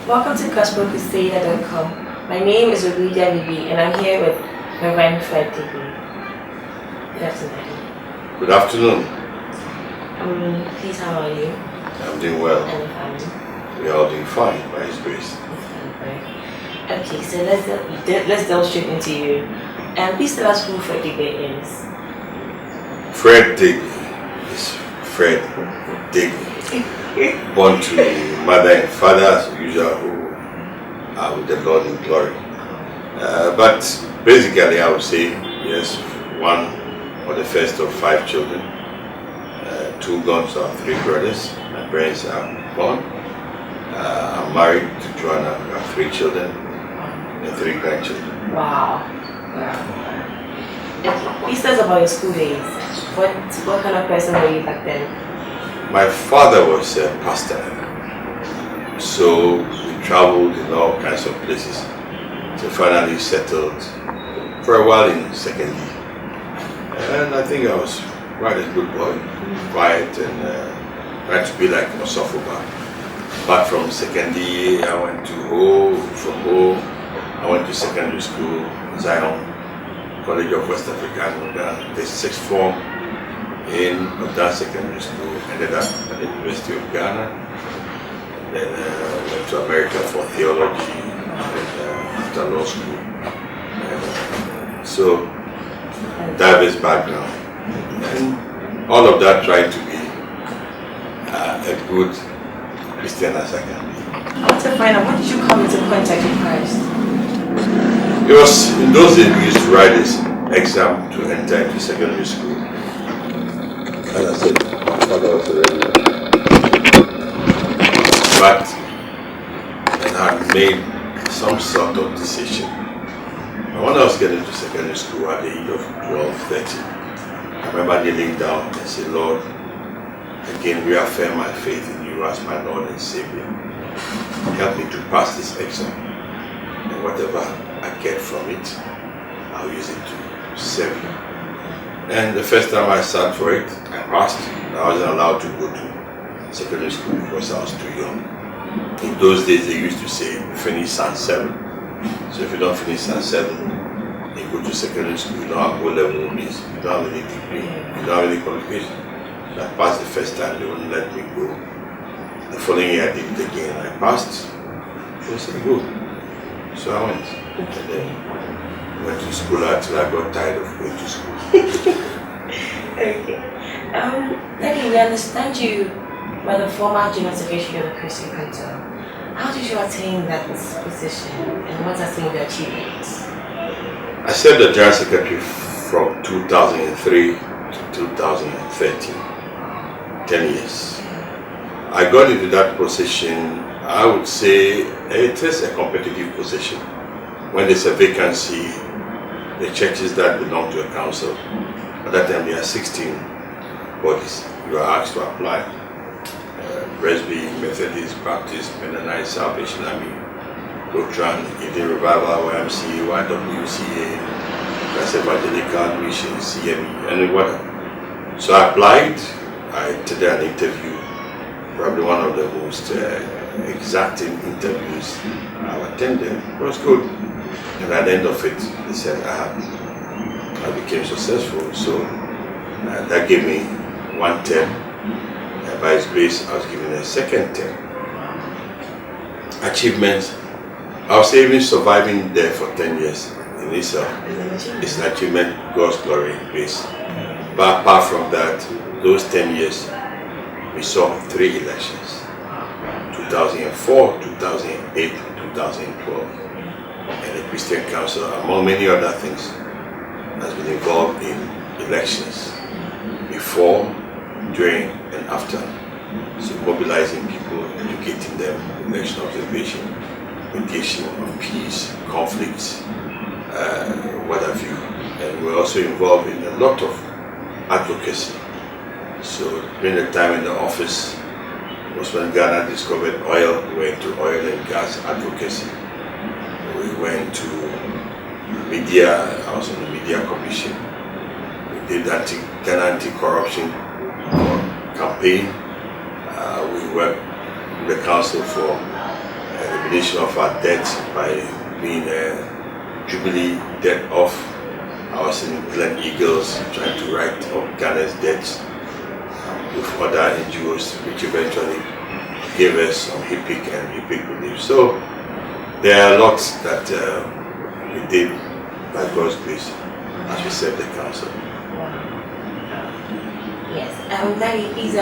Welcome to Crusader.com. My name is Obidia Bibi and I'm here with Reverend Fred Deegbe. Good afternoon. Good afternoon. Please, how are you? I'm doing well. And your family? We are all doing fine by His grace. Okay, so let's delve straight into you. And please tell us who Fred Deegbe is. Fred Deegbe is Fred Deegbe. Born to mother and father as usual, who are with the Lord in glory. But basically, I would say, yes, one of the first of 5 children, 2 guns or 3 brothers. My parents are born. I'm married to Joanna. We have 3 children and 3 grandchildren. Wow. Please tell us about your school days. What kind of person were you back then? My father was a pastor, so we traveled in all kinds of places to finally settled for a while in secondary. And I think I was quite a good boy, quiet and tried to be like a sophomore. Back from secondary, I went to from home, I went to secondary school, Zion College of West Africa, the 6th form in Odan Secondary School, ended up at the University of Ghana, then went to America for theology and after law school. So, diverse background. And all of that trying to be a good Christian as I can be. I want to find out, when did you come into contact with Christ? It was in those days we used to write this exam to enter into secondary school. As I said, my father was a regular. But I had made some sort of decision. And when I was getting to secondary school at the age of 12, 13, I remember kneeling down and said, Lord, again reaffirm my faith in you as my Lord and Savior. Help me to pass this exam. And whatever I get from it, I'll use it to serve you. And the first time I sat for it, I passed. I wasn't allowed to go to secondary school because I was too young. In those days, they used to say, finish San 7. So if you don't finish San 7, you go to secondary school, you don't have O-level means, you don't have any degree, you don't have any qualification. I passed the first time, they wouldn't let me go. The following year, I did it again, I passed. They said, go. So I went. And then went to school until I got tired of going to school. Okay. Okay, we understand you were the former General Secretary of the Christian Council. How did you attain that position and what are some of your achievements? I served as General Secretary from 2003 to 2013. 10 years. I got into that position, I would say it is a competitive position. When there's a vacancy, the churches that belong to a council, at that time there are 16 bodies. You are asked to apply. Presby, Methodist, Baptist, Mennonite, Salvation Army, Lutheran, Eden Revival, YMCA, YWCA, Christ Evangelical Mission, CME, and whatever. So I applied. I did an interview, probably one of the most exacting interviews I attended. It was good. And at the end of it, they said I became successful. So that gave me 1 term. By His grace, I was given a 2nd term. Achievements, I was even surviving there for 10 years in itself. It's an achievement, God's glory, grace. But apart from that, those 10 years, we saw 3 elections. 2004, 2008, 2012. And the Christian Council, among many other things, has been involved in elections before, during, and after. So mobilizing people, educating them, election observation, mediation on peace, conflicts, what have you. And we're also involved in a lot of advocacy. So during the time in the office was when Ghana discovered oil. We went to oil and gas advocacy. We went to media. I was on the media commission. We did Ghana anti-corruption campaign. We worked with the council for the elimination of our debt by being Jubilee debt off. I was in Glen Eagles trying to write off Ghana's debts with other NGOs, which eventually gave us some HIPIC and HIPIC relief. So there are lots that we did by God's grace as we served the council. Yes, Daddy, is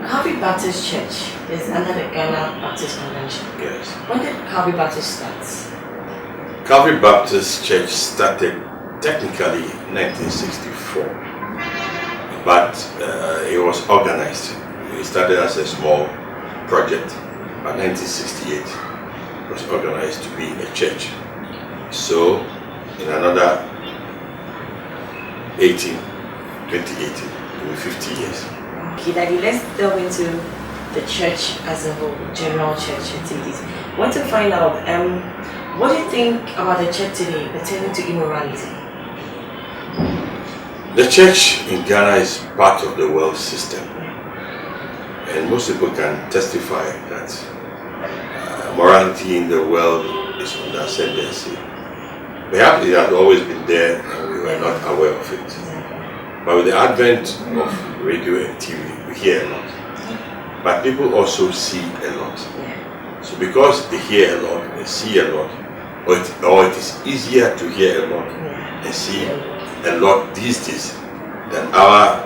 Calvary Baptist Church is under the Ghana Baptist Convention. Yes. When did Calvary Baptist start? Calvary Baptist Church started technically in 1964, but it was organized. It started as a small project. By 1968, it was organized to be a church. So, in another 2018, it will be 50 years. Okay, Daddy, let's delve into the church as a whole, general church activities. I want to find out, what do you think about the church today pertaining to immorality? The church in Ghana is part of the world system, and most people can testify that morality in the world is on the ascendancy. Perhaps it has always been there and we were not aware of it. But with the advent of radio and TV, we hear a lot. But people also see a lot. So because they hear a lot, they see a lot, or it is easier to hear a lot and see a lot these days than our,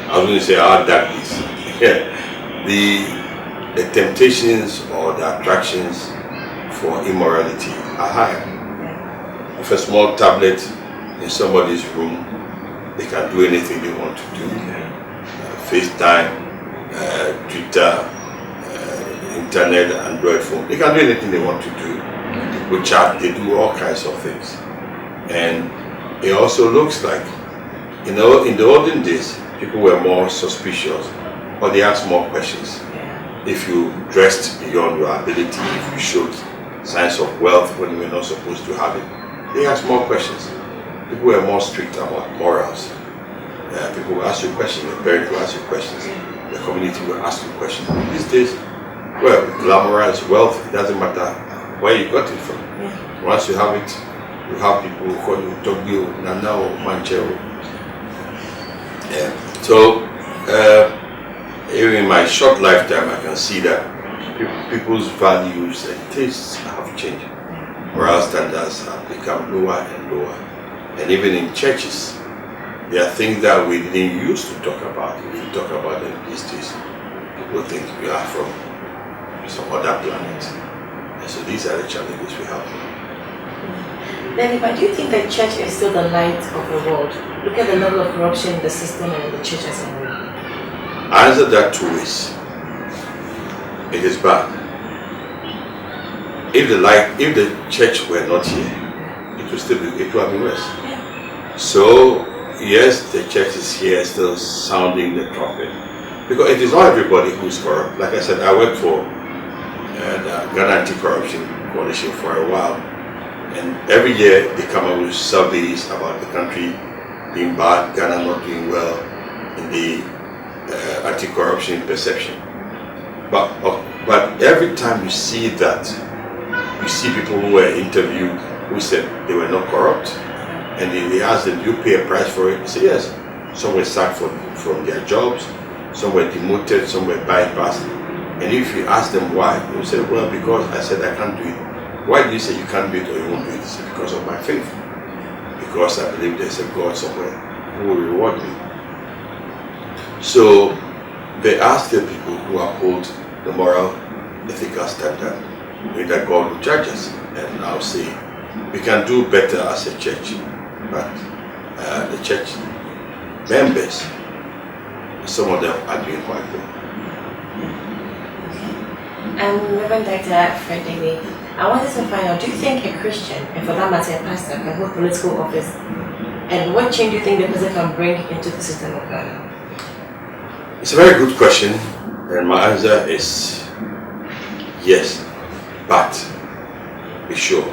I was going to say our dark days. The temptations or the attractions for immorality are higher. With a small tablet in somebody's room, they can do anything they want to do. FaceTime, Twitter, internet, Android phone. They can do anything they want to do. They chat, they do all kinds of things. And it also looks like, in the olden days, people were more suspicious or they asked more questions. If you dressed beyond your ability, if you showed signs of wealth when you were not supposed to have it, they asked more questions. People were more strict about morals. People will ask you questions, your parents will ask you questions, the community will ask you questions. These days, well, glamorize wealth, it doesn't matter where you got it from. Once you have it, you have people who call you Tokyo, Nana, or Manchero. So, even in my short lifetime, I can see that people's values and tastes have changed. Moral standards have become lower and lower. And even in churches, there are things that we didn't used to talk about. If we talk about them these days, people think we are from some other planet. And so these are the challenges we have. Daddy, but do you think the church is still the light of the world? Look at the level of corruption in the system and in the church as a whole. I answer that two ways. It is bad. If the church were not here, it would have been worse. So yes, the church is here still sounding the trumpet. Because it is not everybody who is corrupt. Like I said, I worked for the Ghana Anti-Corruption Coalition for a while. And every year they come up with surveys about the country being bad, Ghana not doing well in the anti-corruption perception. But every time you see that, you see people who were interviewed who said they were not corrupt. And they asked them, do you pay a price for it? They said yes. Some were sacked from their jobs, some were demoted, some were bypassed. And if you ask them why, they will say, well, because I said I can't do it. Why do you say you can't do it or you won't do it? They say, because of my faith. Because I believe there's a God somewhere who will reward me. So they ask the people who uphold the moral, ethical standard, that God will judge us. And I'll say, we can do better as a church, but the church members, some of them are doing quite well. Reverend Dr. Fred Deegbe, I wanted to find out, do you think a Christian, and for that matter a pastor, can hold political office? And what change do you think the person can bring into the system of Ghana? It's a very good question, and my answer is yes, but be sure.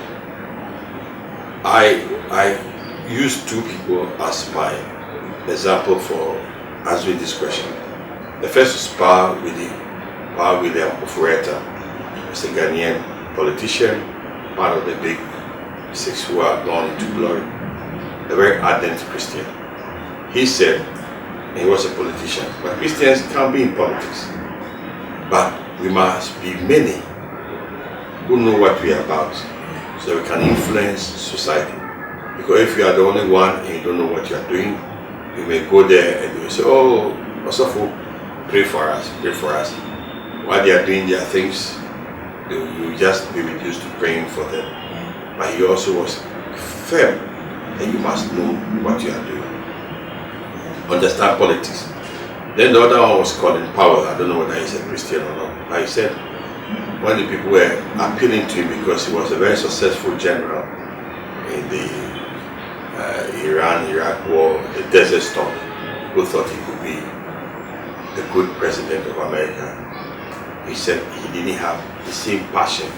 I use two people as my example for answering this question. The first is power with the while William Ofureta was a Ghanaian politician, part of the big six who are gone into glory, a very ardent Christian. He said, and he was a politician, but Christians can't be in politics. But we must be many who know what we are about, so we can influence society. Because if you are the only one and you don't know what you are doing, you may go there and you will say, oh, Osofo, pray for us, pray for us. While they are doing their things, you will just be reduced to praying for them. But he also was firm, and you must know what you are doing. Understand politics. Then the other one was Colin Powell. I don't know whether he's a Christian or not. But he said when the people were appealing to him because he was a very successful general in the Iran-Iraq war, the Desert Storm, who thought he could be a good president of America. He said he didn't have the same passion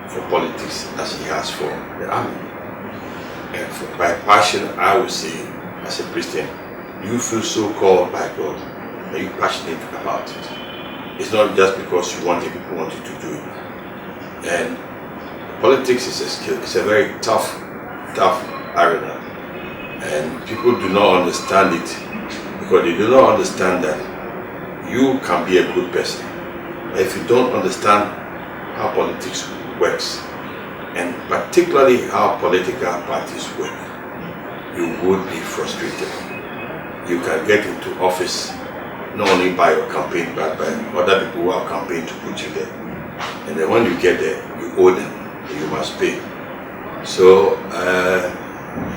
for politics as he has for the army. And by passion, I would say, as a Christian, you feel so called by God that you're passionate about it. It's not just because you want it, people want you to do it. And politics is a skill. It's a very tough arena. And people do not understand it because they do not understand that you can be a good person. But if you don't understand how politics works, and particularly how political parties work, you would be frustrated. You can get into office not only by your campaign, but by other people who have campaigned to put you there. And then when you get there, you owe them, and you must pay. So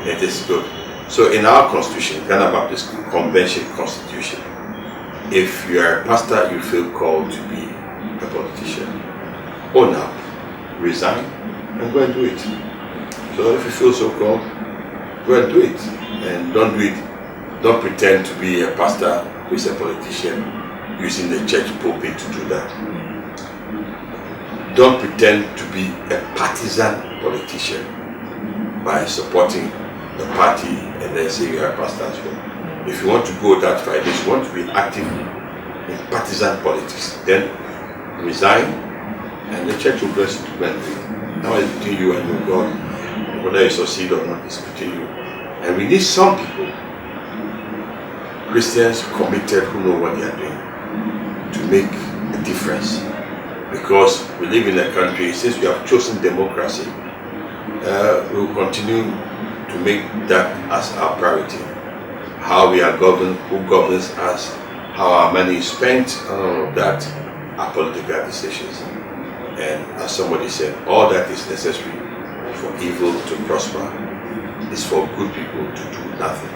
it is good. So in our constitution, Ghana Baptist Convention Constitution, if you are a pastor, you feel called to be a politician, own up, resign, and go and do it. So if you feel so called, go and do it. And don't do it. Don't pretend to be a pastor who is a politician using the church pulpit to do that. Don't pretend to be a partisan politician by supporting the party and then say you are a pastor as well. If you want to go that far, if you want to be active in partisan politics, then resign and the church will bless you to go and do it. Now it's between you and your God. Whether you succeed or not, it's between you. And we need some people, Christians committed who know what they are doing, to make a difference. Because we live in a country, since we have chosen democracy, we will continue to make that as our priority. How we are governed, who governs us, how our money is spent, all of that are political decisions. And as somebody said, all that is necessary for evil to prosper is for good people to do nothing.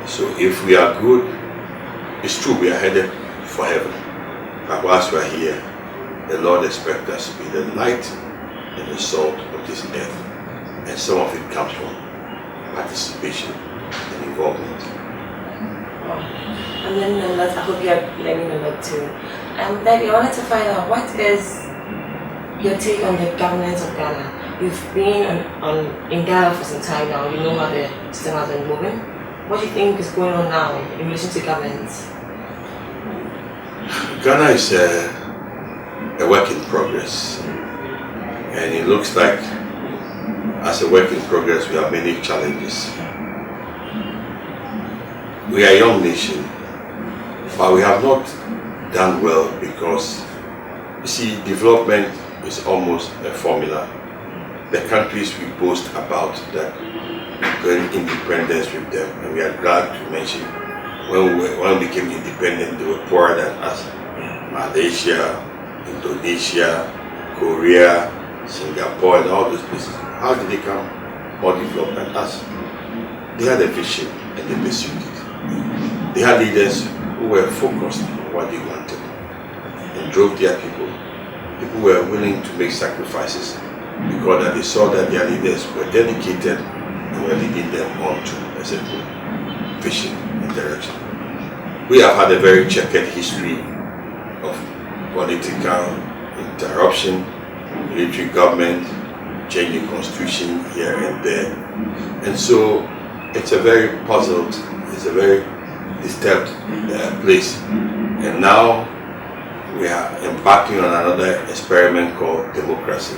So if we are good, it's true we are headed for heaven. But whilst we are here, the Lord expects us to be the light and the salt of this earth. And some of it comes from participation and involvement. I'm learning a lot. I hope you're learning a lot too. Debbie, I wanted to find out, what is your take on the governance of Ghana? You've been in Ghana for some time now. You know how the system has been moving. What do you think is going on now in relation to governance? Ghana is a work in progress. And it looks like, as a work in progress, we have many challenges. We are a young nation, but we have not done well because, you see, development is almost a formula. The countries we boast about that gained independence with them, and we are glad to mention when we became independent, they were poorer than us. Malaysia, Indonesia, Korea, Singapore, and all those places. How did they come more developed than us? They had a vision and they pursued it. They had leaders who were focused on what they wanted and drove their people. People were willing to make sacrifices because they saw that their leaders were dedicated and were leading them on to a certain vision and direction. We have had a very checkered history of political interruption, military government, changing constitution here and there. And so it's a very puzzled, it's a very disturbed place. And now we are embarking on another experiment called democracy.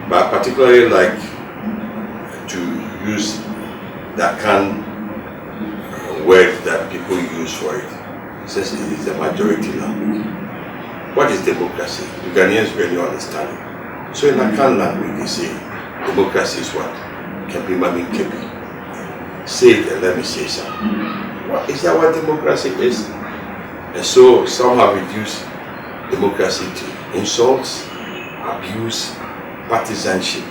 But I particularly like to use that word that people use for it, since it is the majority language. What is democracy? The Ghanaians really understand it. So in Akan language, they say democracy is what? Kepi mami kepi. Say it and let me say something. What is that what democracy is? And so some have reduced democracy to insults, abuse, partisanship,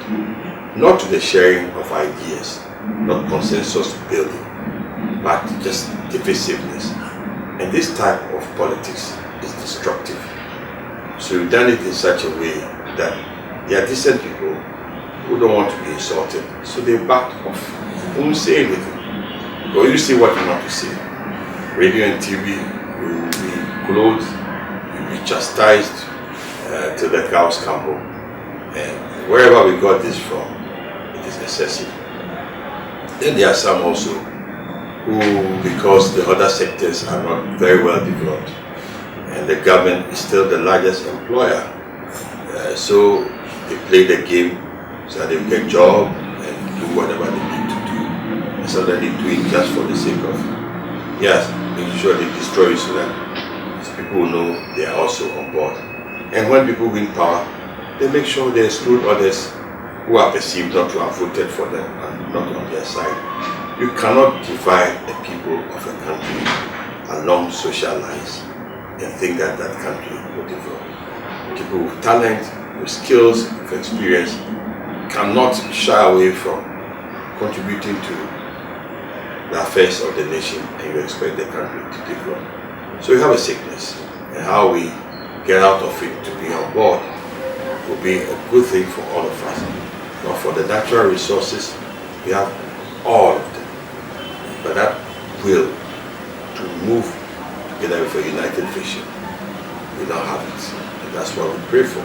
not to the sharing of ideas, not consensus building, but just divisiveness. And this type of politics is destructive. So we've done it in such a way that there are decent people who don't want to be insulted, so they back off. They won't say anything. Or you see what you want to see. Radio and TV, you will be clothed, you will be chastised till the cows come home. And wherever we got this from, it is excessive. Then there are some also who, because the other sectors are not very well developed, and the government is still the largest employer, so they play the game so that they get a job and do whatever they need to do. And so that they do it just for the sake of, yes, making sure they destroy it so that people know they are also on board. And when people win power, they make sure they exclude others who are perceived not to have voted for them and not on their side. You cannot divide the people of a country along social lines and think that that country will develop. People with talent, with skills, with experience cannot shy away from contributing to the affairs of the nation, and you expect the country to develop. So you have a sickness, and how we get out of it to be on board will be a good thing for all of us. But for the natural resources, we have all of them. But that will to move together with a united vision, we don't have it. And that's what we pray for.